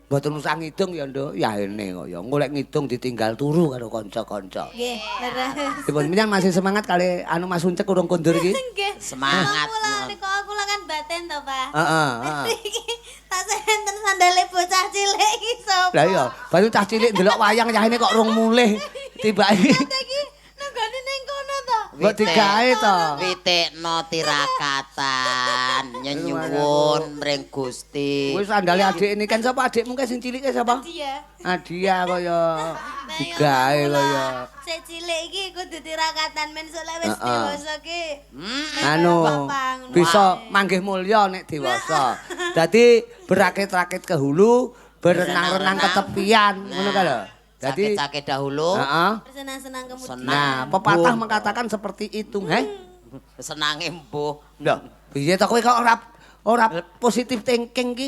Mboten usah ngidung ya, Nduk. Ya ini kok ya. Golek ngidung ditinggal turu karo kanca-kanca. Nggih, leres. Dipun minyan masih semangat kali anu Mas Uncek urung kondur iki? Nggih. Semangat. Aku kan baten to, Pak. Heeh, Iki tak senten sandale bocah cilik iki sapa? Lah iya, baru cah cilik ndelok wayang yahene kok rung mulih. Tibake Iki nenggone ning kono to. mbok digawe to. Witekno tirakatan nyenyuwun mring Gusti. Wis sandale adik ini kan sapa adikmu kan sing cilike sapa? Dia. Adia kaya digawe kaya. Sik cilik iki kudu tirakatan men sok lek wis dewasa ki. Anu bisa manggih mulya nek dewasa. Dadi berakit-rakit ke hulu, berenang-renang ke tepian, ngono ka lho. Dadi Sakit-sakit dahulu, heeh. Bersenang-senang kemudian. Nah, pepatah mengatakan seperti itu, he? senange mbuh. Lho, piye to kowe kok ora positif thinking ki?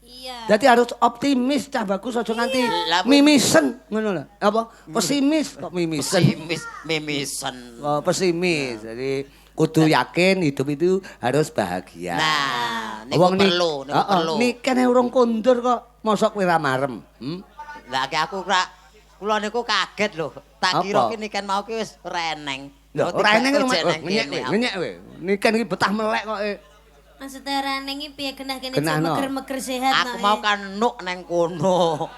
Iya. Jadi harus optimis cah bagus aja nganti Lah, mimisen ngono lho. Apa? Pesimis kok mimisen. Mimisen. Oh, pesimis. Jadi kudu yakin hidup itu harus bahagia. Nah, niku perlu, niku perlu. Nikah urung kondur kok mosok kowe ra marem. Lah ki aku kula niku kaget lho. Tak kira ki niken mau ki wis reneng. Lho, ora eneng ngenyek kowe. Nikah iki betah melek kok. Maksudnya reneng iki piye genah kene Genah, no. meger-meger sehat Aku mau kan nuk neng kono.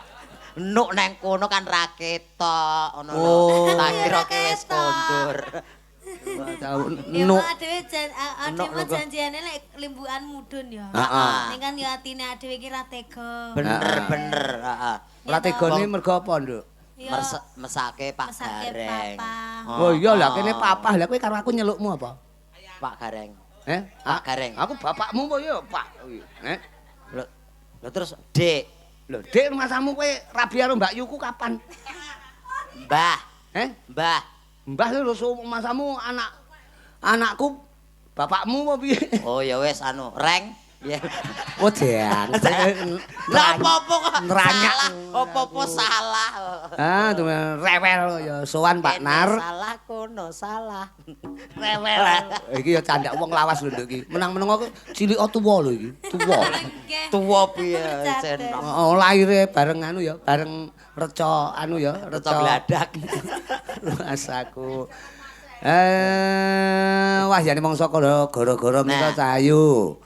Nuk neng kono kan ra ketok ngono lho. Tak kira ki wis kondur. Ya Nuk dhewe adewe janjiane lek limbukan mudun ya. Heeh. Ning kan ya atine adewe iki ra tega. Bener, heeh. ora tegone mergo apa, Nduk? Ya Mesake Pak mesake Gareng. papa. Oh iya lah kene papah. Lah kowe karo aku nyelukmu apa? Pak Gareng. Pak Gareng. Aku bapakmu apa ya, Pak? Lho terus Dik, Lho, Dik rumahmu kowe rabi karo Mbak Yuku kapan? Mbah, Mbah. Mbah lho masamu anakku bapakmu apa piye? Oh ya wis anu, Reng. Ya. Oh, Jang. Lah apa-apa kok Ngeranyak. salah, apa-apa salah. Ah, rewel ya sowan Pak Kene Nar. Salah kono, salah. Rewel. Iki ya candak wong lawas lho Nduk iki. Menang-meneng kok cilik tuwa lho iki. Tuwa. Tuwa piye senok. Oh, lahire bareng anu ya, bareng reca anu ya, Reca bladak. Rasaku. Wah jane mangsa gara-gara menika Cahayu.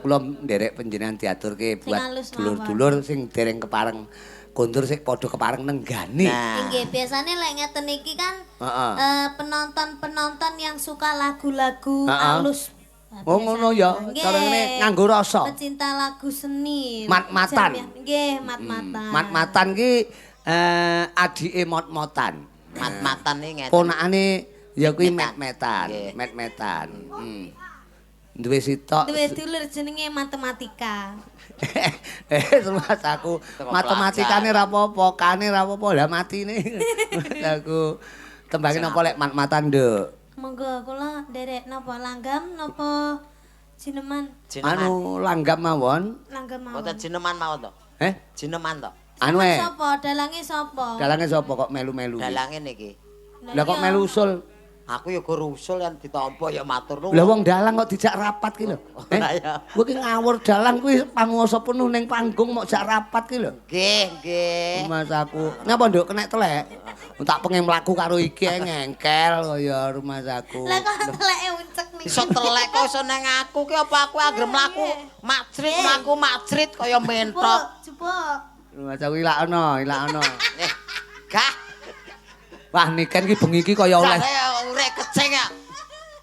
Kula nderek panjenengan diaturke buat dulur-dulur sing dereng kepareng kondur sing padha kepareng nenggani. Nggih, biasane lek ngeten iki kan penonton-penonton yang suka lagu-lagu halus. Oh ngono ya, carane nganggo rasa. Pecinta lagu seni. Mat-matan. Nggih, mat-matan. Mat-matan ki adike mot-motan. Mat-matan iki ngeten. Ponakane ya kuwi met-metan, met-metan. Duwe sitok. Duwe dulur jenenge matematika. Mas aku matematikane ra apa-apa, kane ra apa-apa, lah matine. Aku tembangin apa lek mat-matan, Nduk. Monggo kula nderek napa langgam napa jineman? Anu langgam mawon. Langgam mawon. Mboten jineman mawon to? Jineman to? Anu Sapa? Dalange sapa? dalange sapa kok melu-melu? Dalange niki. Lah kok melu usul? Aku ya gur usul yang ditampa ya matur nuwun. Lah wong dalang kok dijak rapat ki lho. Kowe ki ngawur dalang kuwi panguwasa penuh ning panggung mok jak rapat ki lho. Nggih, nggih. Mas aku. Napa Nduk kenek telek? Tak pengen mlaku karo iki ngengkel kaya rumah aku. Lah kok teleke uncek niki. Iso telek kok iso nang aku ki apa aku anggere mlaku macrit kaya mentok. Jupuk. Rumah aku ilakno. Gah. Wah niken ki bengi iki kaya oleh. Jare urek kecing ya.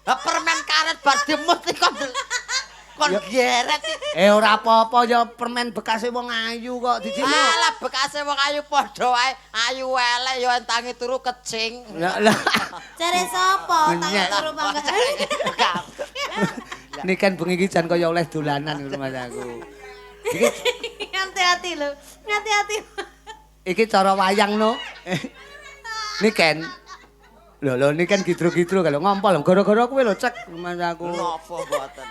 Lah permen karet bar dimut iki kon geret. Ora apa-apa ya permen bekase wong ayu kok dijino. Alah bekase wong ayu padha wae. Ayu elek ya entangi turu kecing. Lah. Jare sapa? Tangi turu bangga. Niken bengi iki jan kaya oleh dolanan rumah aku. Hati-hati lho. Hati-hati. Iki cara wayang no. Niken. Lho niken gidro-gidro kalau ngompol gara-gara kowe lho cek rumah aku. Napa mboten.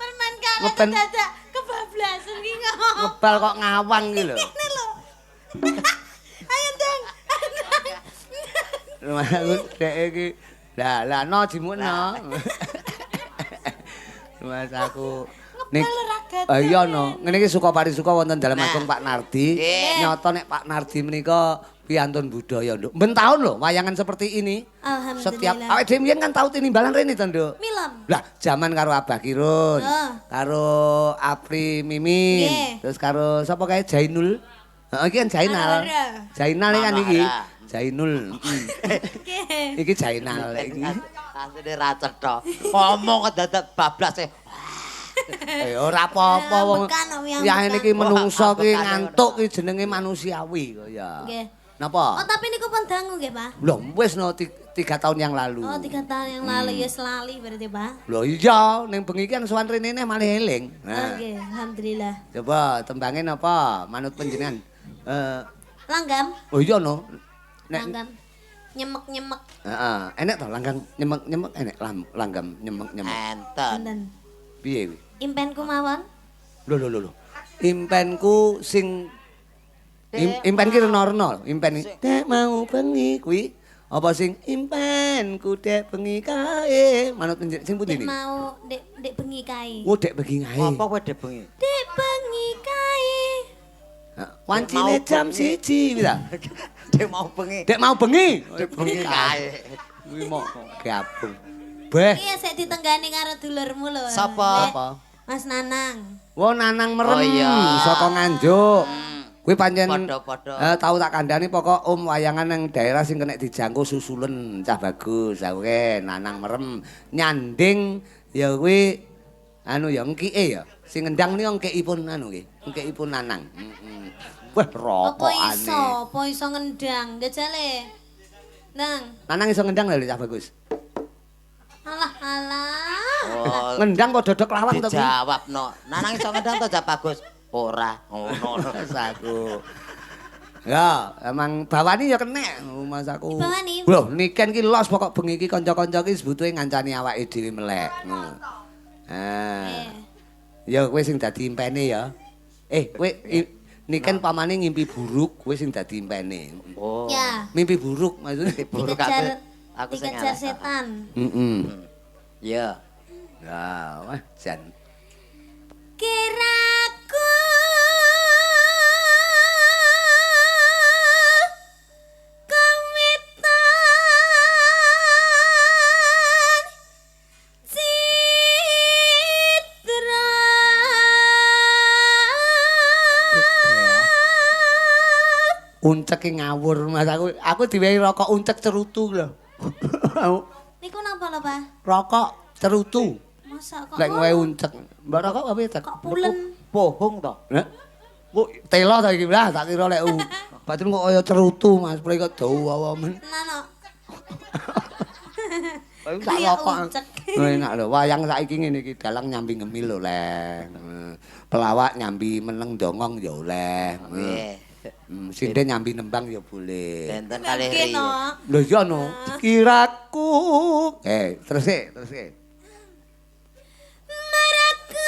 Permen karet dadak kebablasan ki kok. Ngebal kok ngawang ki lho. Ngene lho. Ayo Dang. Rumah aku dek iki. Lah no jimukno. Rumah aku. Ngepel ora Iya no, ngene iki suka parisuka wonten dalem Nah. agung Pak Nardi. Nggih. Nyoto nek Pak Nardi menika piantun budaya, Nduk. Ben taun lho wayangan seperti ini. Alhamdulillah. Setiap awake dhewe mbiyen kan tau tinimbalan rene to, Nduk. Milon. Lah, zaman karo Abah Kirun, Oh. karo Apri Mimin, Nggih. terus karo sapa kae Jainul. Heeh, iki kan Jainal. Ana-ana. Jainal kan Ana-ana. iki. Jainul. Nggih. Iki Jainal iki. Asline ra cetha. Ngomong kok dadak bablas e. Ora apa-apa wong. Ambekan, wong Ya ambekan. niki menungso ki Ambekane ngantuk ki jenenge manusiawi kok ya. Nggih. Napa? Oh, tapi niku pun dangu nggih, Pak? Loh, wis no 3 tahun yang lalu. Oh, 3 tahun yang lalu ya selali berarti, Pak. Loh iya, ning bengi ki kan sowan rene malah eling. Nah, Oke, alhamdulillah. coba tembangin apa? Manut panjenengan. Langgam, Oh iya no. Nek langgam. Nyemek-nyemek. heeh, enek to langgam nyemek-nyemek enek langgam nyemek-nyemek. Enten. Enten. Piye kuwi? Impenku mawon. Lho. Impenku sing impen ki rena-rena, impen dek mau bengi kuwi apa sing impenku dek bengi kae manut sing pundi Dek niki? mau dek bengi kae. Oh dek bengi kae. Apa kowe dek bengi? Dek bengi kae. Wancine jam 1 bisa. Dek mau bengi. Dek mau bengi. Dek bengi kae. Kuwi mok gabung. Beh, Iya sik ditenggani karo dulurmu lho. Sapa? apa? Mas Nanang. Wo nanang merem Oh, iya. saka Nganjuk. Kuwi pancen Padha-padha. tau tak kandhani pokok wayangan nang daerah sing kena dijangkau susulen cah bagus. Oke, nanang merem nyanding ya kuwi anu ya engkike ya. Sing ngendang niku engkikipun anu nggih. Engkikipun nanang. Heeh. Wah, rokokane. Apa iso ngendang? Gejale. Nang, Nanang iso ngendang lho cah bagus. alah. Oh, Ngendang kok dodok lawang to kuwi. dijawabno. Nanang iso ngendang to Jak Bagus? Ora. Ngono. Saku. Ya, emang bawani ya kenek Mas aku. Dibawani? Lho, niken ki los pokok bengi iki kanca-kanca ki sebutuhe ngancani awake dhewe melek. Ya kowe sing dadi impene ya. Kowe niken pamane ngimpi buruk, kowe sing dadi impene. Oh. Ya, Mimpi buruk maksudnya. Buruk dikejar aku sing dikejar ngalah. setan. Heeh. Iya. Ya, wah jan. Kiraku kawitan citra Uncek ki ngawur Mas aku diwehi rokok uncek cerutu lho. niku napa lho, Pak? Rokok cerutu. Masa kok Lek kowe uncek. Mbak rokok apa ya? kok pulen? Bohong to. Heh. Kok telo ta iki lah tak kira lek batin kok kaya cerutu Mas, mriki kok dawa men. Nano. Ayo tak Kayak rokok. uncek. Enak lho, wayang saiki ngene iki dalang nyambi ngemil lho, Leng. Pelawak nyambi meneng dongong ya oleh. Nggih. Sinden nyambi nembang ya boleh. Benten kalih Mungkin, riye. no. Lho iya no, kiraku. Terus terus. Mereka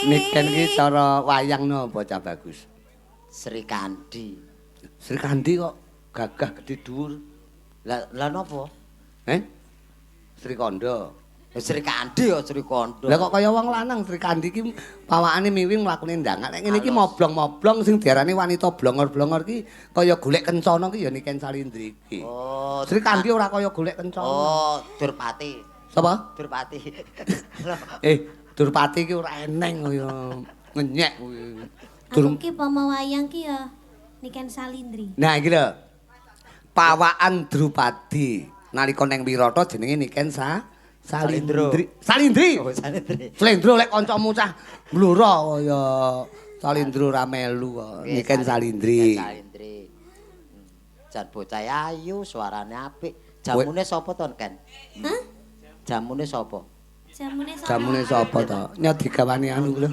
Niken ki cara wayangno apa Cah Bagus? Sri Kandi. Sri Kandi kok gagah gede dhuwur. Lah napa? Sri Kondo. Sri Kandi ya Sri Kondo. Lah kok kaya wong lanang Sri Kandi ki pawakane miwing mlakune ndangan. Nek ngene iki moblong-moblong sing diarani wanita blongor-blongor ki kaya golek kencana ki ya Niken Salindri iki. Oh. Sri Kandi ora kaya golek kencana. Oh, Durpati. Sapa? Durpati. Durpati ki ora eneng kaya ngenyek kuwi. aku ki pama wayang ki ya Niken Salindri. Nah iki lho. Pawakan Drupadi nalika ning Wirata jenenge Niken Salindri. Salindri. Oh, Salindri. Slendro lek kancamu cah mblora kaya Salindro ra melu kok. Oke, Niken Salindri. Salindri. Jan bocah ayu, suarane apik. Jamune sapa to, Ken? Hah? Jamune sapa? Jamune sapa to? Nya digawani anu lho.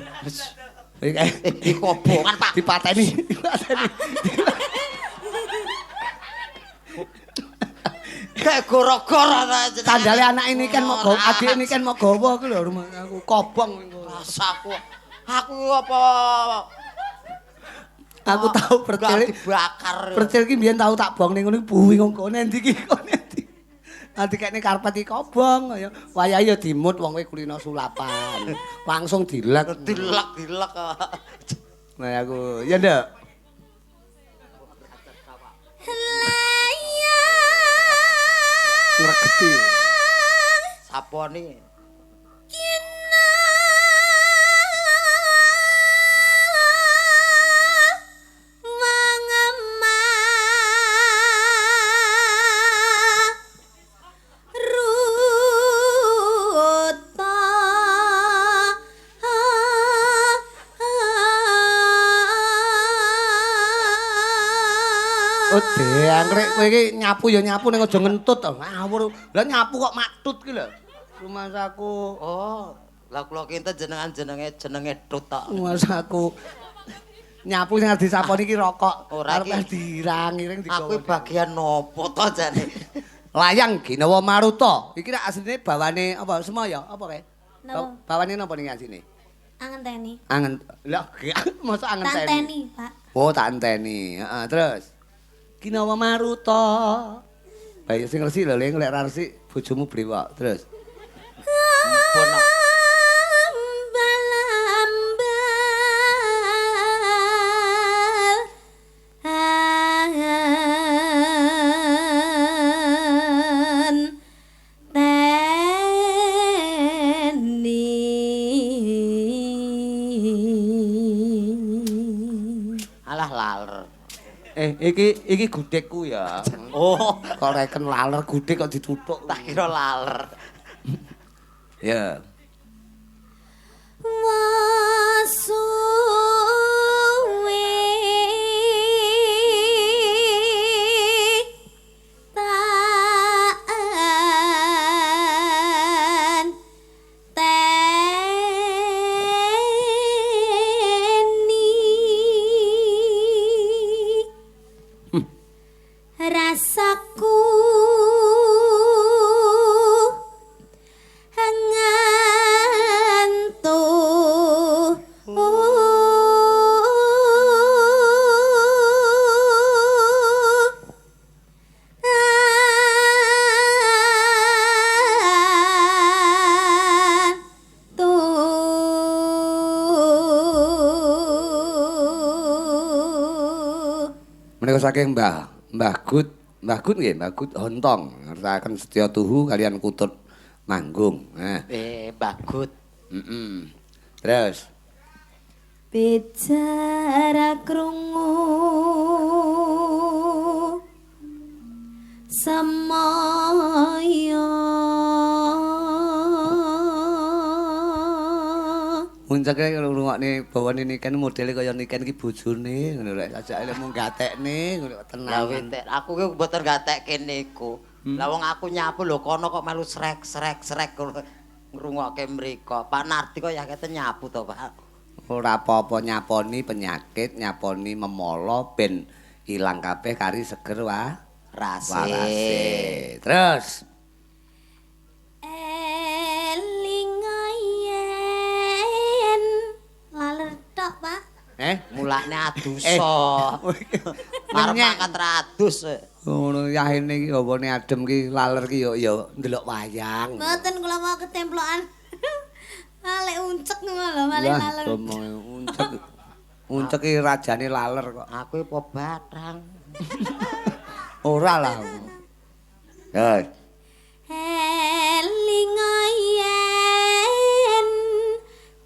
Iki kobongan, Pak. Dipateni. Kayak goro-goro ta. Sandale anak ini kan mau gawa, adik ini kan mau gawa ku lho rumah aku kobong. Rasaku. Aku apa Aku tahu percil dibakar. Percil ki mbiyen tahu tak bong ning ngono buwi ngene ndi ki kene ndi. Nanti kene karpet iki kobong ya. Wayahe ya dimut wong kowe kulino sulapan. Langsung dilek. Dilek. Nah aku ya ndak. Ngregeti. Sapone. Ode, anggrek kowe iki nyapu ya nyapu ning aja ngentut to. Ngawur. Lah nyapu kok matut ki lho. Rumasaku. Oh, lah kula kinten jenenge Tut tok. Rumasaku. Nyapu sing disaponi iki rokok. Ora arep dirang-iring digawa. Aku bagian nopo to jane? Layang Ginawa Maruta. Iki rak asline bawane apa Semaya apa kae? Napa? Bawane napa ning asine? Angenteni. Angen. Lah, mosok angen Tanteni, Pak. Oh, tak enteni. Heeh, terus. Ginawa Maruta. Bae sing resik lho, lek ra resik bojomu brewok. Terus. Ampun. Alah laler. Iki gudhekku ya. Oh, Kok reken laler gudhek kok dituthuk. tak kira laler. Ya. Rasaku ngantuk Menika saking Mbah Gut nggih, Mbah Gut Hontong ngertaken Setya Tuhu kalian Kutut Manggung. Nah, Bagut. Terus bicara krungu samaya muncake ngrungokne bawane niken modele kaya niken iki bojone ngono lek sajake lek mung gatekne ngono Lah tenang. wetek aku ki mboten gatekke niku. Lah wong aku nyapu lho kono kok melu srek ngrungokke mriko. Pak Nardi kok ya kete nyapu to, Pak. Ora apa-apa nyaponi penyakit, nyaponi memolo ben ilang kabeh kari seger Rase. warase. Terus elingayen laler tok, Pak. Mulane adusa. Arep makan radus. Ngono yahene iki hawane adem ki laler ki ya ndelok wayang. Mboten kula mau ketemplokan. Malek uncek ngono lho, malek laler. Uncek ki rajane laler kok. Aku apa batang. Ora lah. Ya. Elingayen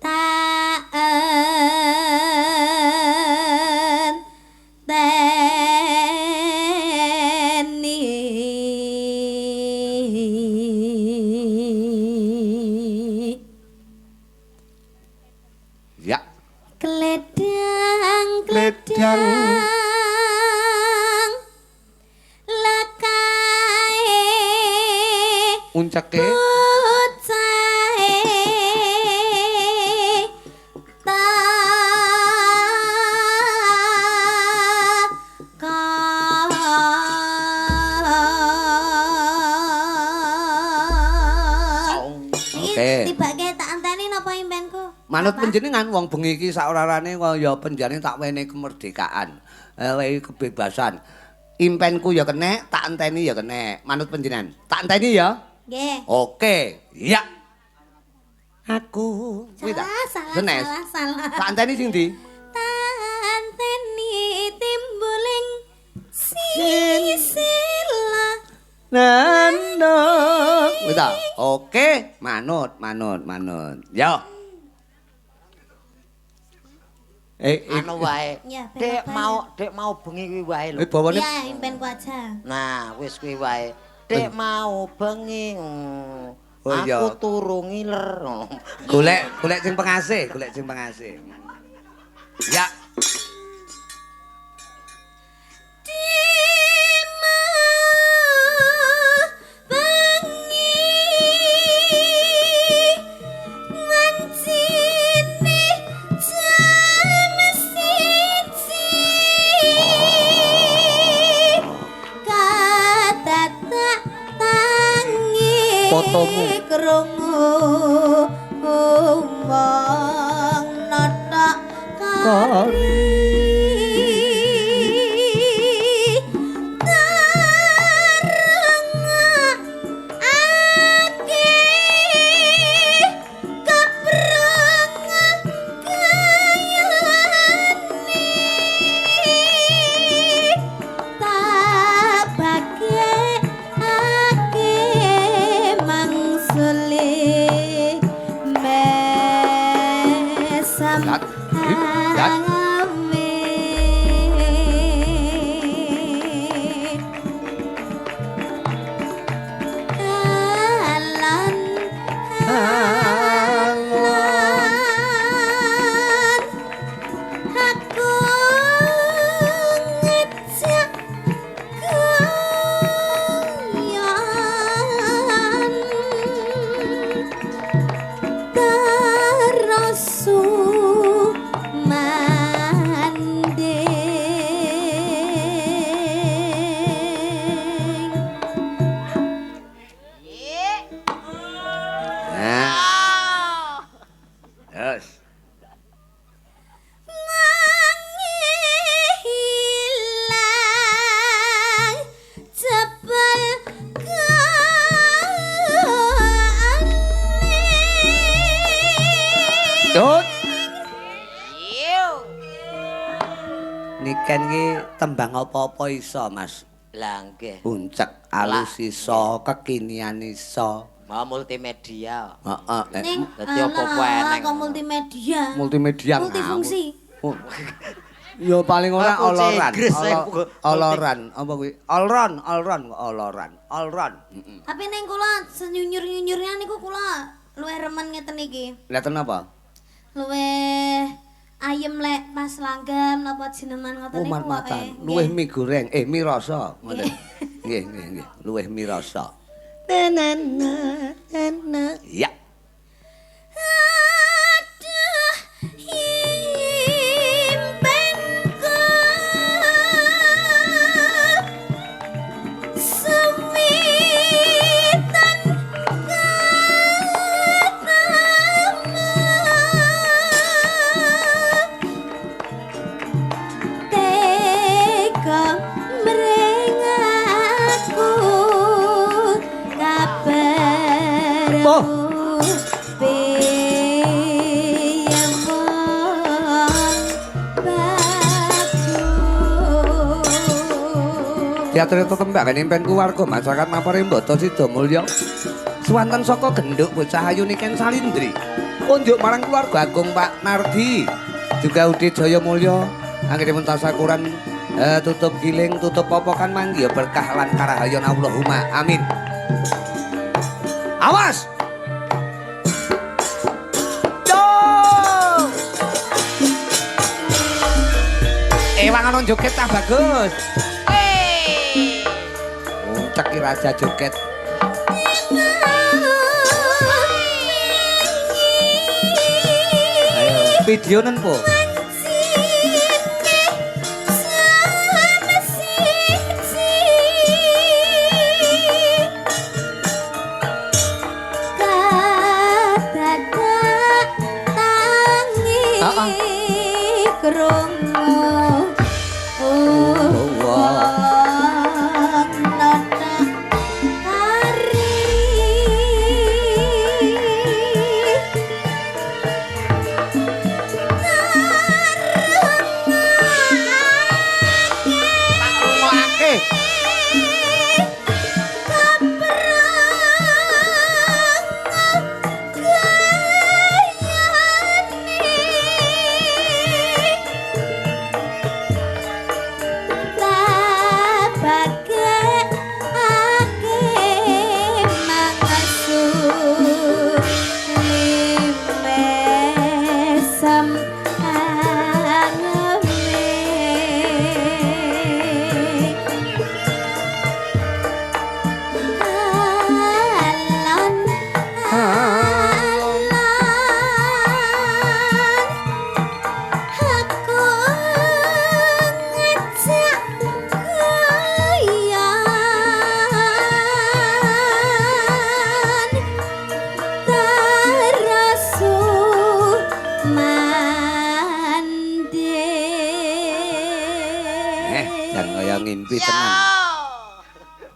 taen teni Ya. Kledang lakae Unceke bocahe Manut panjenengan wong bengi iki sak orarane kaya penjane tak wene kemerdekaan. Wehi kebebasan. Impenku ya kenek, tak enteni ya kenek. Manut panjenengan. Tak enteni ya? Nggih. Oke. Ya. Aku. Salah. Tak enteni sing ndi? Tanteni timbuling sila. Nano. Wis ta? Oke, manut. Yo. Anu wae. Ya, Dek mau bengi kuwi wae lho. Bawane Ya, impenku aja. Nah, wis kuwi wae. Dek mau bengi. Oh, iya. Aku turu ngiler. golek sing pengasih. Ya. Fotomu krungu umang nata kari Niken ki tembang apa-apa iso, Mas. Lah nggih. Uncek alus iso, kekinian iso. Mau multimedia. Heeh. Dadi apa-apa eneng. Kok multimedia. Multimedia Multifungsi. Ya paling ora oloran. Oloran. Apa kuwi? Oloran. Tapi ning kula senyunyur-nyunyurnya niku kula luwih remen ngeten iki. Lihaten apa? Luwih ayem lek pas langgam napa jenengan ngoten niku. Matan. Luwih mie goreng, mie rasa ngoten. Nggih. Luwih mie rasa. Ya. Teater tetembakan impenku warga masyarakat Mapare Mboto Sidomulya. Swanten saka genduk bocah ayu Niken Salindri. Unjuk marang keluarga Agung Pak Nardi. Juga Udi Jaya Mulya. Anggenipun tasakuran tutup giling, tutup popokan manggi berkah lan karahayon Allahumma amin. Awas. Wangono joget tak bagus. Ceki raja joget. Ayo, video nenpo. krungu ngimpi tenan.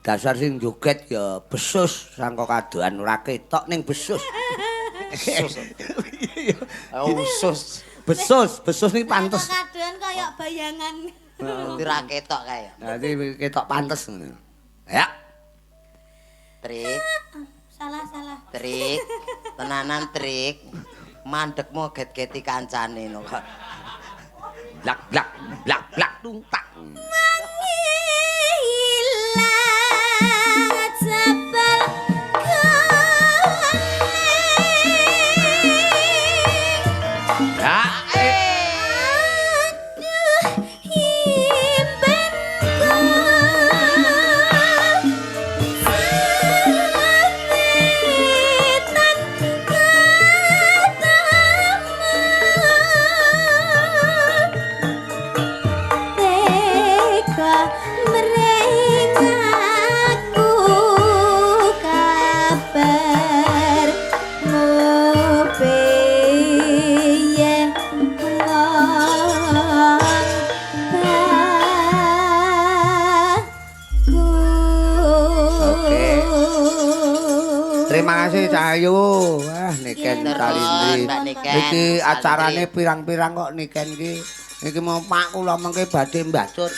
Dasar sing joget ya besus sangka kadoan ora ketok ning besus. Besus ning pantes. Kadoan kaya bayangan. Ora ketok kae. Dadi ketok pantes ngono. Ya. Trik. Salah. Trik. Tenanan trik. Mandekmu get-geti kancane no kok. Blak tung tak. Terima kasih Cahyu. Wah, niken Kalindri. Iki acarane pirang-pirang kok niken iki. Iki mau Pak kula mengke badhe mbacut.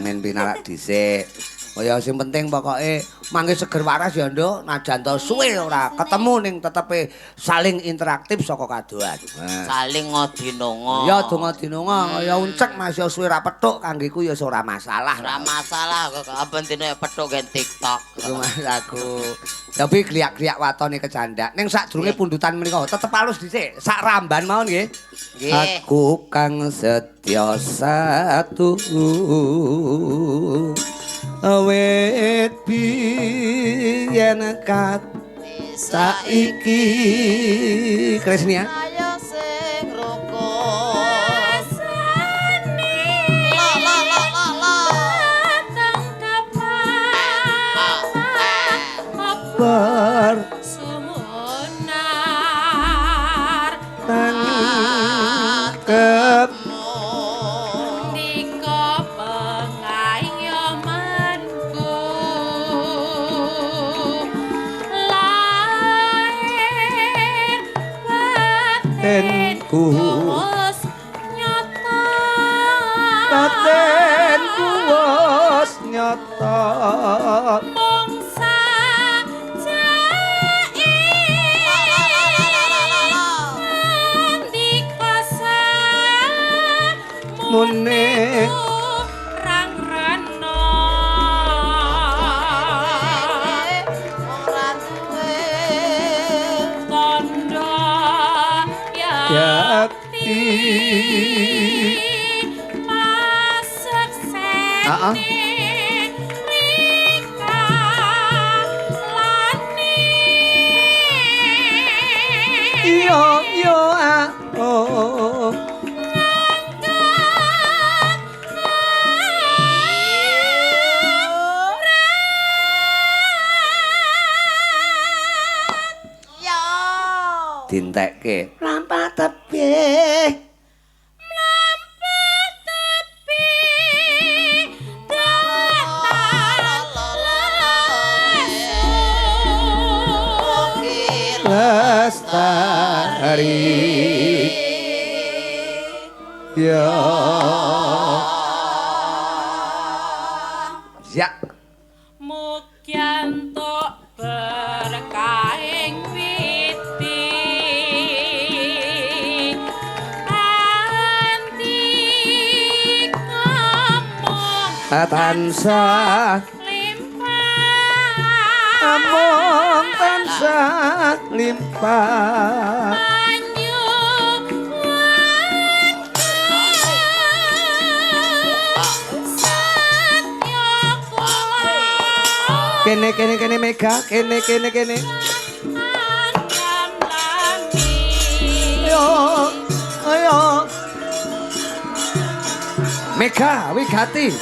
Men pinalak dhisik. Kaya sing penting pokoke mangke seger waras ya, Nduk. Najan to suwe ora ketemu ning tetepe saling interaktif saka kadoan. Saling ngodinonga. Ya donga dinonga kaya uncek Mas ya suwe ra petuk kanggeku ya ora masalah. Ora masalah kok aben dina petuk gen TikTok. Iku Mas aku. Tapi gliak-gliak watone kecandak. Ning sadurunge pundutan menika tetep halus dhisik. Sak ramban mawon nggih. Nggih. Aku kang setya satu. Awet biyen kat saiki Kresnia ayo sing rukun la ber sumunar tangkep ndika pengayomanku lahir batinku wis nyata batinku wis nyata mung sajake ndika mune rang reno ora duwe tondo yakti masuk Heeh. Rika lani yo oh dintekke lampa tebih hari ya ya Mugyanto berkaing witi anti kamong tansah limpah among tansah limpah kene Mega kene ayo Mega wigati